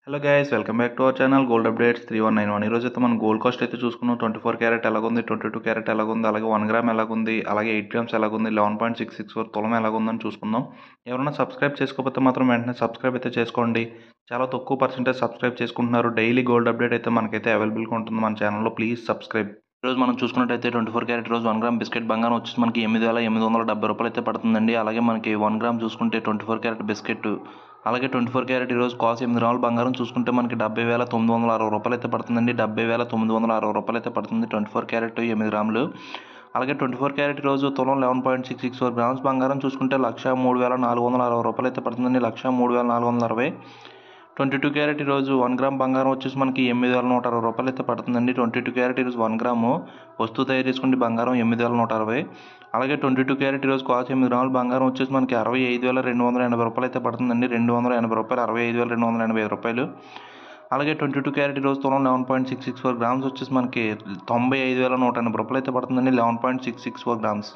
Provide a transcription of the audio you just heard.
Hello guys, welcome back to our channel gold updates 3191. ఈరోజు అయితే మనం గోల్డ్ కాస్ట్ అయితే చూసుకున్నాం. 24 క్యారెట్ ఎలాగుంది, 22 క్యారెట్ ఎలాగుంది, అలాగే 1 గ్రామ్ ఎలాగుంది, అలాగే 8 గ్రామ్స్ ఎలాగుంది, 11.664 తులం ఎలాగుందని చూసుకుందాం. ఎవరైనా సబ్స్క్రైబ్ చేసుకోకపోతే మాత్రం వెంటనే సబ్స్క్రైబ్ అయితే చేసుకోండి. చాలా తక్కువ పర్సెంటేజ్ సబ్స్క్రైబ్ చేసుకుంటున్నారు. డైలీ గోల్డ్ అప్డేట్ అయితే మనకైతే అవైలబుల్గా ఉంటుంది మన ఛానల్లో. Please subscribe. ఈరోజు మనం చూసుకున్నట్టయితే 24 క్యారెట్ రోజు 1 గ్రామ్ బిస్కెట్ బంగారం వచ్చేసి మనకి 8,870 రూపాయలు అయితే పడుతుందండి. అలాగే మనకి 1 గ్రామ్ చూసుకుంటే 24 క్యారెట్ బిస్కెట్, అలాగే 24 క్యారెట్ ఈరోజు కాస్ట్ 8 గ్రాముల బంగారం చూసుకుంటే మనకి 70,960 రూపాయలు అయితే పడుతుందండి. 70,960 రూపాయలు అయితే పడుతుంది 24 క్యారెట్ 8 గ్రాములు. అలాగే 24 క్యారెట్ ఈరోజు తులం 11.664 గ్రామ్స్ బంగారం చూసుకుంటే 1,03,460 రూపాయలు అయితే పడుతుందండి. 1,03,460. 22 క్యారెట్ ఈరోజు 1 గ్రామ్ బంగారం వచ్చేసి మనకి 8,160 రూపాయలు అయితే పడుతుందండి. 22 క్యారెట్ ఈరోజు 1 గ్రాము వస్తువు తయారు చేసుకుంటే బంగారం 8,160. అలాగే 22 క్యారెట్ ఈరోజు కాస్ట్ 8 గ్రాముల బంగారం వచ్చేసి మనకి 65,280 రూపాయలు అయితే పడుతుందండి. 280 రూపాయలు, 65,280 రూపాయలు. అలాగే 22 క్యారెట్ ఈరోజు తులం 11.664 గ్రామ్స్ వచ్చేసి మనకి 95,180 రూపాయలు అయితే పడుతుందండి. 11.664 గ్రామ్స్.